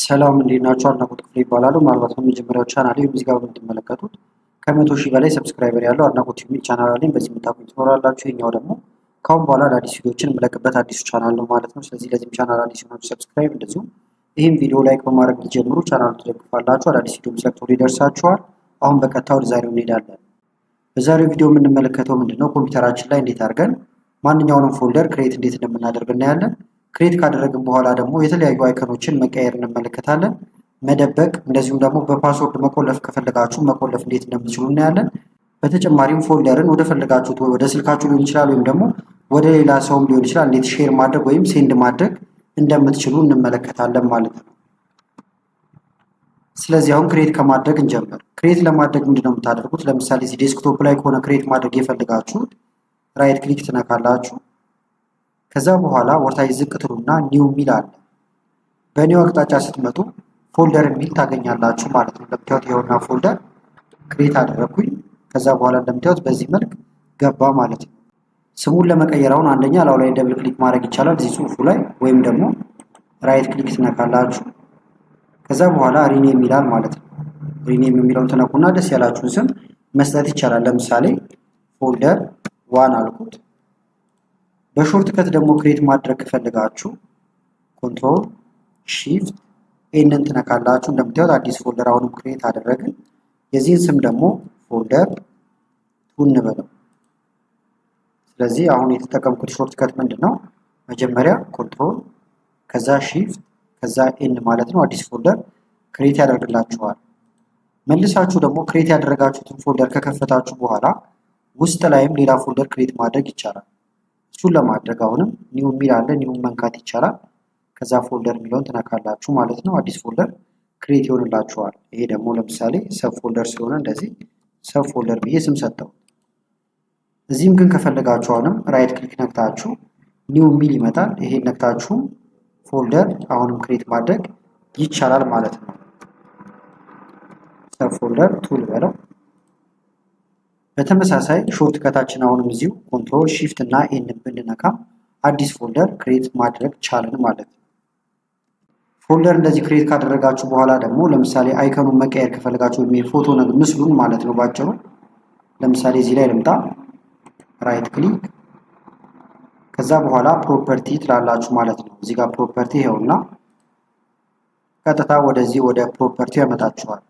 ሰላም እንዴት ናችሁ? አድናቆት ክፍሌ ይባላሉ። ምናልባት በመጀመሪያው ቻናሌ እዚህ ጋር የምትመለከቱት ከ100,000 በላይ ሰብስክራይበር ያለው አድናቆት የሚል ቻናል አለኝ። በዚህ የምታውቁኝ ትኖራላችሁ። ይሄኛው ደግሞ ካሁን በኋላ አዳዲስ ቪዲዮዎችን የምለቅበት አዲሱ ቻናል ነው ማለት ነው። ስለዚህ ለዚህም ቻናል አዲስ ሆናችሁ ሰብስክራይብ፣ እንደዚሁም ይህም ቪዲዮ ላይክ በማድረግ ልትጀምሩ ቻናሉ ትደግፋላችሁ። አዳዲስ ቪዲዮ ስለቅቶ ይደርሳችኋል። አሁን በቀጥታ ወደ ዛሬው እንሄዳለን። በዛሬው ቪዲዮ የምንመለከተው ምንድነው ኮምፒውተራችን ላይ እንዴት አድርገን ማንኛውንም ፎልደር ክሬት እንዴት እንደምናደርግ እናያለን። ክሬት ካደረግን በኋላ ደግሞ የተለያዩ አይከኖችን መቀየር እንመለከታለን። መደበቅ እንደዚሁም ደግሞ በፓስወርድ መቆለፍ ከፈለጋችሁ መቆለፍ እንዴት እንደምትችሉ እናያለን። በተጨማሪም ፎልደርን ወደ ፈለጋችሁት ወደ ስልካችሁ ሊሆን ይችላል ወይም ደግሞ ወደ ሌላ ሰውም ሊሆን ይችላል እንዴት ሼር ማድረግ ወይም ሴንድ ማድረግ እንደምትችሉ እንመለከታለን ማለት ነው። ስለዚህ አሁን ክሬት ከማድረግ እንጀምር። ክሬት ለማድረግ ምንድነው የምታደርጉት? ለምሳሌ እዚህ ዴስክቶፕ ላይ ከሆነ ክሬት ማድረግ የፈለጋችሁት ራይት ክሊክ ትነካላችሁ። ከዛ በኋላ ወርታች ዝቅ ትሉና ኒው ሚል አለ። በኒው አቅጣጫ ስትመጡ ፎልደር የሚል ታገኛላችሁ ማለት ነው። እንደምታዩት ይኸውና ፎልደር ክሬት አደረኩኝ። ከዛ በኋላ እንደምታዩት በዚህ መልክ ገባ ማለት ነው። ስሙን ለመቀየር አሁን አንደኛ ላው ላይ ደብል ክሊክ ማድረግ ይቻላል እዚህ ጽሁፉ ላይ፣ ወይም ደግሞ ራይት ክሊክ ትነካላችሁ። ከዛ በኋላ ሪኔም ይላል ማለት ነው። ሪኔም የሚለውን ትነኩና ደስ ያላችሁን ስም መስጠት ይቻላል። ለምሳሌ ፎልደር ዋን አልኩት። በሾርት ከት ደግሞ ክሬት ማድረግ ከፈልጋችሁ ኮንትሮል ሺፍት ኤንን ትነካላችሁ። እንደምታዩት አዲስ ፎልደር አሁንም ክሬት አደረግን። የዚህን ስም ደግሞ ፎልደር ቱ እንበለው። ስለዚህ አሁን የተጠቀምኩት ሾርት ከት ምንድነው? መጀመሪያ ኮንትሮል ከዛ ሺፍት ከዛ ኤን ማለት ነው። አዲስ ፎልደር ክሬት ያደርግላችኋል። መልሳችሁ ደግሞ ክሬት ያደረጋችሁትን ፎልደር ከከፈታችሁ በኋላ ውስጥ ላይም ሌላ ፎልደር ክሬት ማድረግ ይቻላል። እሱን ለማድረግ አሁንም ኒው ሚል አለ፣ ኒው መንካት ይቻላል። ከዛ ፎልደር የሚለውን ትነካላችሁ ማለት ነው። አዲስ ፎልደር ክሬት ይሆንላችኋል። ይሄ ደግሞ ለምሳሌ ሰብ ፎልደር ስለሆነ እንደዚህ ሰብ ፎልደር ብዬ ስም ሰጠው። እዚህም ግን ከፈለጋችሁ አሁንም ራይት ክሊክ ነክታችሁ ኒው ሚል ይመጣል። ይሄን ነክታችሁ ፎልደር አሁንም ክሬት ማድረግ ይቻላል ማለት ነው። ሰብ ፎልደር ቱል በለው። በተመሳሳይ ሾርት ከታችን አሁንም እዚሁ ኮንትሮል ሺፍት እና ኤን ብንነካ አዲስ ፎልደር ክሬት ማድረግ ቻልን ማለት ነው። ፎልደር እንደዚህ ክሬት ካደረጋችሁ በኋላ ደግሞ ለምሳሌ አይከኑን መቀየር ከፈለጋችሁ ወይም የፎቶ ነገር ምስሉን ማለት ነው ባጭሩ። ለምሳሌ እዚህ ላይ ልምጣ፣ ራይት ክሊክ ከዛ በኋላ ፕሮፐርቲ ትላላችሁ ማለት ነው። እዚህ ጋር ፕሮፐርቲ ይኸውና ቀጥታ ወደዚህ ወደ ፕሮፐርቲ ያመጣችኋል።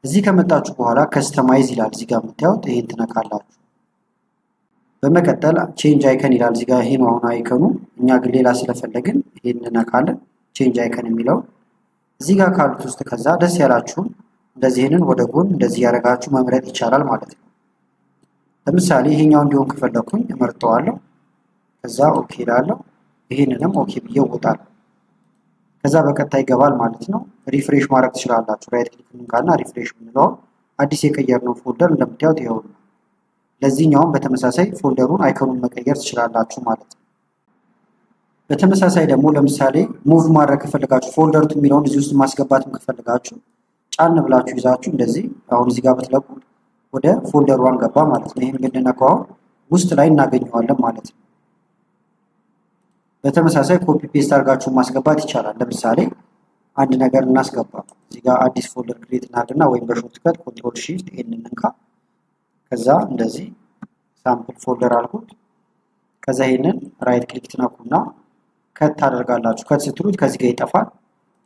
እዚህ ከመጣችሁ በኋላ ከስተማይዝ ይላል እዚህ ጋር የምታዩት፣ ይሄን ትነካላችሁ። በመቀጠል ቼንጅ አይከን ይላል እዚህ ጋር። ይሄ ነው አሁን አይከኑ፣ እኛ ግን ሌላ ስለፈለግን ይሄን እንነካለን። ቼንጅ አይከን የሚለው እዚህ ጋር ካሉት ውስጥ ከዛ ደስ ያላችሁን እንደዚህንን ወደ ጎን እንደዚህ ያደረጋችሁ መምረጥ ይቻላል ማለት ነው። ለምሳሌ ይሄኛው እንዲሆን ከፈለኩኝ እመርጠዋለሁ። ከዛ ኦኬ እላለሁ። ይሄንንም ኦኬ ብዬ እወጣለሁ። ከዛ በቀጥታ ይገባል ማለት ነው። ሪፍሬሽ ማድረግ ትችላላችሁ። ራይት ክሊክ እንካና ሪፍሬሽ የምንለው አዲስ የቀየርነው ፎልደር እንደምታዩት ይኸው ነው። ለዚህኛውም በተመሳሳይ ፎልደሩን አይከኑን መቀየር ትችላላችሁ ማለት ነው። በተመሳሳይ ደግሞ ለምሳሌ ሙቭ ማድረግ ከፈለጋችሁ ፎልደር ቱ የሚለውን እዚህ ውስጥ ማስገባትም ከፈለጋችሁ ጫን ብላችሁ ይዛችሁ እንደዚህ አሁን እዚህ ጋር ብትለቁ ወደ ፎልደር ዋን ገባ ማለት ነው። ይሄን ብንነካው አሁን ውስጥ ላይ እናገኘዋለን ማለት ነው። በተመሳሳይ ኮፒ ፔስት አድርጋችሁ ማስገባት ይቻላል። ለምሳሌ አንድ ነገር እናስገባ። እዚህ ጋር አዲስ ፎልደር ክሬት እናድርግና ወይም በሾርት ከት ኮንትሮል ሺፍት ኤን እንንካ። ከዛ እንደዚህ ሳምፕል ፎልደር አልኩት። ከዛ ይሄንን ራይት ክሊክ ትነኩና ከት ታደርጋላችሁ። ከት ስትሉት ከዚህ ጋር ይጠፋል።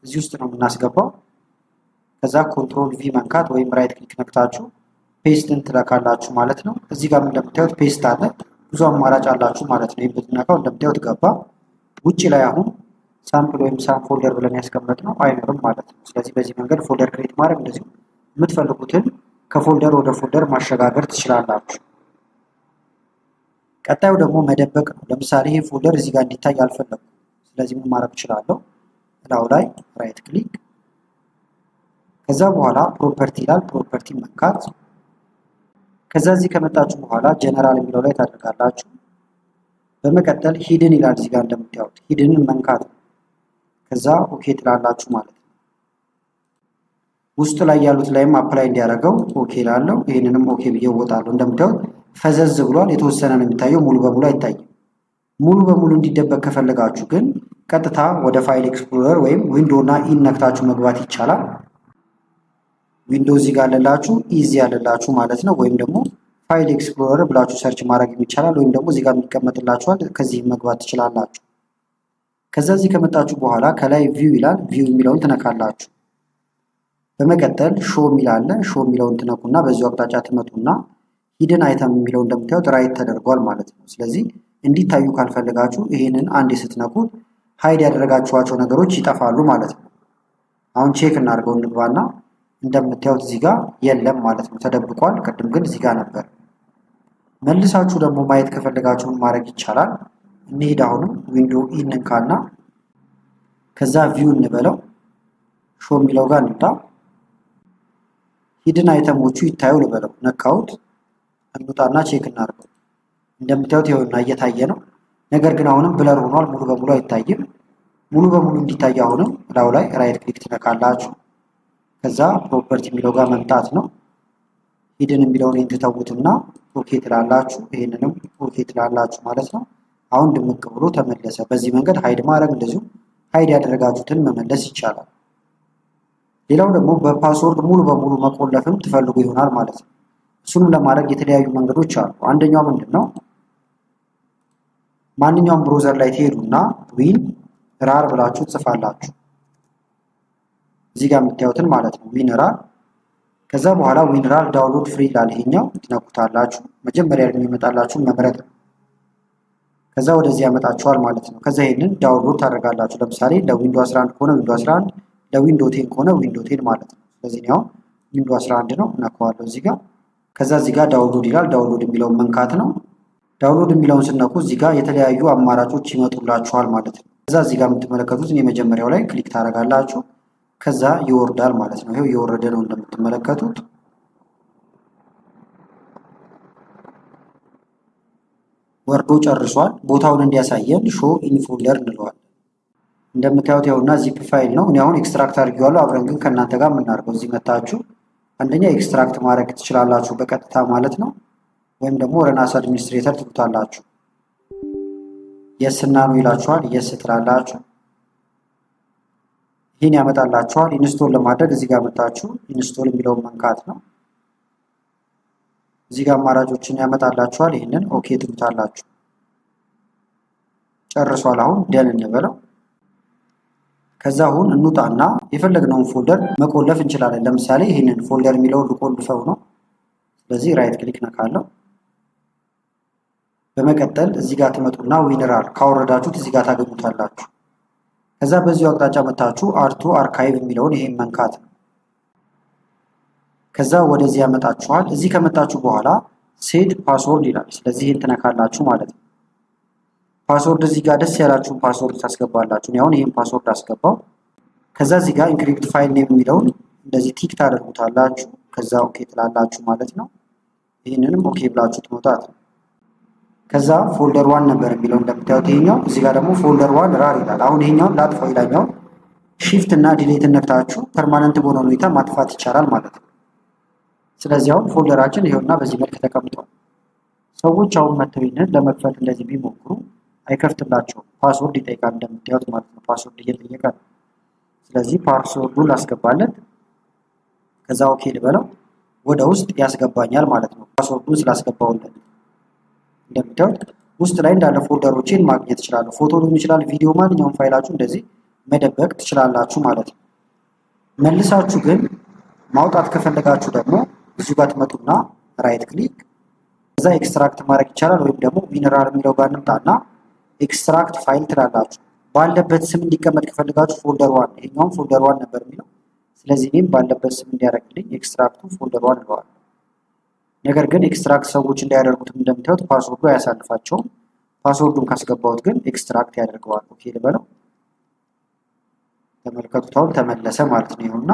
እዚህ ውስጥ ነው የምናስገባው። ከዛ ኮንትሮል ቪ መንካት ወይም ራይት ክሊክ ነክታችሁ ፔስትን ትለካላችሁ ማለት ነው። እዚህ ጋር እንደምታዩት ፔስት አለ። ብዙ አማራጭ አላችሁ ማለት ነው። ይሄን ብትነካው እንደምታዩት ገባ። ውጪ ላይ አሁን ሳምፕል ወይም ሳም ፎልደር ብለን ያስቀመጥነው አይኖርም ማለት ነው። ስለዚህ በዚህ መንገድ ፎልደር ክሬት ማድረግ እንደዚሁ የምትፈልጉትን ከፎልደር ወደ ፎልደር ማሸጋገር ትችላላችሁ። ቀጣዩ ደግሞ መደበቅ ነው። ለምሳሌ ይሄ ፎልደር እዚህ ጋር እንዲታይ አልፈለኩም። ስለዚህ ምን ማድረግ እችላለሁ? እላው ላይ ራይት ክሊክ ከዛ በኋላ ፕሮፐርቲ ይላል፣ ፕሮፐርቲ መንካት። ከዛ እዚህ ከመጣችሁ በኋላ ጀነራል የሚለው ላይ ታደርጋላችሁ። በመቀጠል ሂድን ይላል እዚህ ጋር እንደምታዩት ሂድንን መንካት። ከዛ ኦኬ ትላላችሁ ማለት ነው። ውስጥ ላይ ያሉት ላይም አፕላይ እንዲያደርገው ኦኬ ላለው ይሄንንም ኦኬ ብዬ እወጣለሁ። እንደምታዩት ፈዘዝ ብሏል። የተወሰነ ነው የሚታየው፣ ሙሉ በሙሉ አይታይም። ሙሉ በሙሉ እንዲደበቅ ከፈለጋችሁ ግን ቀጥታ ወደ ፋይል ኤክስፕሎረር ወይም ዊንዶ እና ኢን ነክታችሁ መግባት ይቻላል። ዊንዶ እዚህ ጋር አለላችሁ፣ ኢዚ ያለላችሁ ማለት ነው። ወይም ደግሞ ፋይል ኤክስፕሎረር ብላችሁ ሰርች ማድረግ ይቻላል። ወይም ደግሞ እዚህ ጋር የሚቀመጥላችኋል፣ ከዚህ መግባት ትችላላችሁ። ከዛ እዚህ ከመጣችሁ በኋላ ከላይ ቪው ይላል፣ ቪው የሚለውን ትነካላችሁ። በመቀጠል ሾው የሚል አለ፣ ሾው የሚለውን ትነኩና በዚሁ አቅጣጫ ትመጡና ሂድን አይተም የሚለው እንደምታዩት ራይት ተደርጓል ማለት ነው። ስለዚህ እንዲታዩ ካልፈለጋችሁ ይህንን አንዴ ስትነኩት ሃይድ ያደረጋችኋቸው ነገሮች ይጠፋሉ ማለት ነው። አሁን ቼክ እናድርገው እንግባና እንደምታዩት እዚህ ጋር የለም ማለት ነው፣ ተደብቋል። ቅድም ግን እዚህ ጋር ነበር። መልሳችሁ ደግሞ ማየት ከፈለጋችሁ ማድረግ ይቻላል። እንሂድ። አሁንም ዊንዶ ኢን እንካና ከዛ ቪው እንበለው፣ ሾው የሚለው ጋር እንምጣ። ሂድን አይተሞቹ ይታዩ ልበለው፣ ነካውት። እንውጣና ቼክ እናድርገው። እንደምታዩት ይኸውና እየታየ ነው። ነገር ግን አሁንም ብለር ሆኗል፣ ሙሉ በሙሉ አይታይም። ሙሉ በሙሉ እንዲታይ አሁንም ላዩ ላይ ራይት ክሊክ ትነካላችሁ። ከዛ ፕሮፐርቲ የሚለው ጋር መምጣት ነው። ሂድን የሚለውን እንትተውትና ኦኬ ትላላችሁ። ይህንንም ኦኬ ትላላችሁ ማለት ነው። አሁን ድምቅ ብሎ ተመለሰ። በዚህ መንገድ ሃይድ ማድረግ እንደዚሁ ሃይድ ያደረጋችሁትን መመለስ ይቻላል። ሌላው ደግሞ በፓስወርድ ሙሉ በሙሉ መቆለፍም ትፈልጉ ይሆናል ማለት ነው። እሱንም ለማድረግ የተለያዩ መንገዶች አሉ። አንደኛው ምንድን ነው? ማንኛውም ብሮዘር ላይ ትሄዱና ዊን ራር ብላችሁ ትጽፋላችሁ። እዚህ ጋር የምታዩትን ማለት ነው፣ ዊን ራር። ከዛ በኋላ ዊን ራር ዳውንሎድ ፍሪ ይላል። ይሄኛው ትነኩታላችሁ። መጀመሪያ የሚመጣላችሁ መምረጥ ነው። ከዛ ወደዚህ ያመጣችኋል ማለት ነው። ከዛ ይሄንን ዳውንሎድ ታደርጋላችሁ። ለምሳሌ ለዊንዶ 11 ከሆነ ዊንዶ 11፣ ለዊንዶ 10 ከሆነ ዊንዶ 10 ማለት ነው። ስለዚህ ነው ዊንዶ 11 ነው፣ እነካዋለሁ እዚህ ጋር። ከዛ እዚህ ጋር ዳውንሎድ ይላል። ዳውንሎድ የሚለውን መንካት ነው። ዳውንሎድ የሚለውን ስነኩ እዚህ ጋር የተለያዩ አማራጮች ይመጡላችኋል ማለት ነው። ከዛ እዚህ ጋር የምትመለከቱት የመጀመሪያው ላይ ክሊክ ታደርጋላችሁ። ከዛ ይወርዳል ማለት ነው። ይሄው እየወረደ ነው እንደምትመለከቱት። ወርዶ ጨርሷል። ቦታውን እንዲያሳየን ሾው ኢን ፎልደር እንለዋለን። እንደምታዩት ይኸውና ዚፕ ፋይል ነው። እኔ አሁን ኤክስትራክት አድርጌዋለሁ። አብረን ግን ከእናንተ ጋር የምናደርገው እዚህ መታችሁ አንደኛ ኤክስትራክት ማድረግ ትችላላችሁ በቀጥታ ማለት ነው። ወይም ደግሞ ረናስ አድሚኒስትሬተር ትሉታላችሁ። የስ እና ነው ይላችኋል። የስ ትላላችሁ። ይህን ያመጣላችኋል። ኢንስቶል ለማድረግ እዚህ ጋር መጣችሁ ኢንስቶል የሚለውን መንካት ነው። እዚህ ጋር አማራጮችን ያመጣላችኋል። ይህንን ኦኬ ትሉታላችሁ። ጨርሷል። አሁን ደን እንበለው። ከዛ አሁን እንውጣና የፈለግነውን ፎልደር መቆለፍ እንችላለን። ለምሳሌ ይህንን ፎልደር የሚለውን ልቆልፈው ነው። ስለዚህ ራይት ክሊክ ነካለው። በመቀጠል እዚህ ጋር ትመጡና ዊንራር ካወረዳችሁት እዚህ ጋር ታገኙታላችሁ። ከዛ በዚሁ አቅጣጫ መታችሁ አርቶ አርካይቭ የሚለውን ይሄን መንካት ነው። ከዛ ወደዚህ ያመጣችኋል። እዚህ ከመጣችሁ በኋላ ሴት ፓስወርድ ይላል። ስለዚህ ይሄን ትነካላችሁ ማለት ነው። ፓስወርድ እዚህ ጋር ደስ ያላችሁን ፓስወርድ ታስገባላችሁ። አሁን ይሄን ፓስወርድ አስገባው። ከዛ እዚህ ጋር ኢንክሪፕት ፋይል ኔም የሚለውን እንደዚህ ቲክ ታደርጉታላችሁ። ከዛ ኦኬ ትላላችሁ ማለት ነው። ይህንንም ኦኬ ብላችሁ ትመጣት ነው። ከዛ ፎልደር ዋን ነበር የሚለው እንደምታዩት ይሄኛው። እዚህ ጋር ደግሞ ፎልደር ዋን ራር ይላል። አሁን ይሄኛውን ላጥፋው ይላኛው። ሺፍት እና ዲሌት ነክታችሁ ፐርማነንት በሆነ ሁኔታ ማጥፋት ይቻላል ማለት ነው። ስለዚህ አሁን ፎልደራችን ይሄውና በዚህ መልክ ተቀምጧል። ሰዎች አሁን መተው ይሄንን ለመክፈት እንደዚህ ቢሞክሩ አይከፍትላቸውም። ፓስወርድ ይጠይቃል እንደምታዩት ማለት ነው። ፓስወርድ እየጠየቀ ነው። ስለዚህ ፓስወርዱን ላስገባለት። ከዛ ኦኬ ልበለው። ወደ ውስጥ ያስገባኛል ማለት ነው። ፓስወርዱን ስላስገባውለት እንደምታዩት ውስጥ ላይ እንዳለ ፎልደሮችን ማግኘት ትችላላችሁ። ፎቶ ሊሆን ይችላል፣ ቪዲዮ፣ ማንኛውም ፋይላችሁ እንደዚህ መደበቅ ትችላላችሁ ማለት ነው። መልሳችሁ ግን ማውጣት ከፈለጋችሁ ደግሞ እዚሁ ጋር ትመጡና ራይት ክሊክ ከዛ ኤክስትራክት ማድረግ ይቻላል። ወይም ደግሞ ዊንራር የሚለው ጋር እንምጣና ኤክስትራክት ፋይል ትላላችሁ። ባለበት ስም እንዲቀመጥ ከፈለጋችሁ ፎልደር ዋን፣ ይሄኛውም ፎልደር ዋን ነበር የሚለው። ስለዚህ እኔም ባለበት ስም እንዲያደርግልኝ ኤክስትራክቱ ፎልደር ዋን እለዋለሁ። ነገር ግን ኤክስትራክት ሰዎች እንዳያደርጉትም እንደምታዩት ፓስወርዱ አያሳልፋቸውም። ፓስወርዱን ካስገባሁት ግን ኤክስትራክት ያደርገዋል። ኦኬ ልበለው። ተመልከቱት፣ አሁን ተመለሰ ማለት ነው። ይኸውና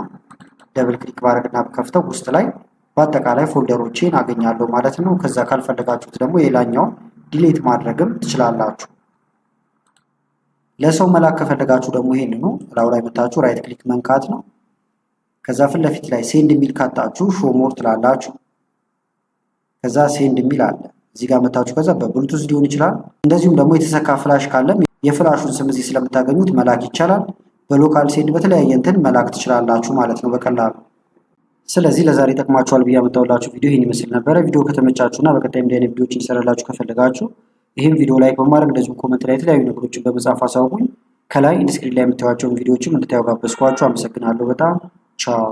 ደብል ክሊክ ባደርግና ብከፍተው ውስጥ ላይ በአጠቃላይ ፎልደሮችን አገኛለሁ ማለት ነው። ከዛ ካልፈለጋችሁት ደግሞ የላኛውን ዲሌት ማድረግም ትችላላችሁ። ለሰው መላክ ከፈለጋችሁ ደግሞ ይሄንኑ ላው ላይ መታችሁ ራይት ክሊክ መንካት ነው። ከዛ ፊት ለፊት ላይ ሴንድ የሚል ካጣችሁ ሾው ሞር ትላላችሁ። ከዛ ሴንድ የሚል አለ እዚህ ጋር መታችሁ። ከዛ በብሉቱዝ ሊሆን ይችላል። እንደዚሁም ደግሞ የተሰካ ፍላሽ ካለም የፍላሹን ስም እዚህ ስለምታገኙት መላክ ይቻላል። በሎካል ሴንድ በተለያየ እንትን መላክ ትችላላችሁ ማለት ነው በቀላሉ። ስለዚህ ለዛሬ ጠቅማችኋል ብዬ ያመጣሁላችሁ ቪዲዮ ይህን ይመስል ነበረ። ቪዲዮ ከተመቻችሁና በቀጣይም እንዲህ አይነት ቪዲዮዎችን እንሰራላችሁ ከፈለጋችሁ ይህን ቪዲዮ ላይክ በማድረግ እንደዚሁም ኮመንት ላይ የተለያዩ ነገሮችን በመጻፍ አሳውቁኝ። ከላይ ኢንስክሪን ላይ የምታዩዋቸውን ቪዲዮዎችም እንድታዩ ጋበዝኳችሁ። አመሰግናለሁ በጣም ቻው።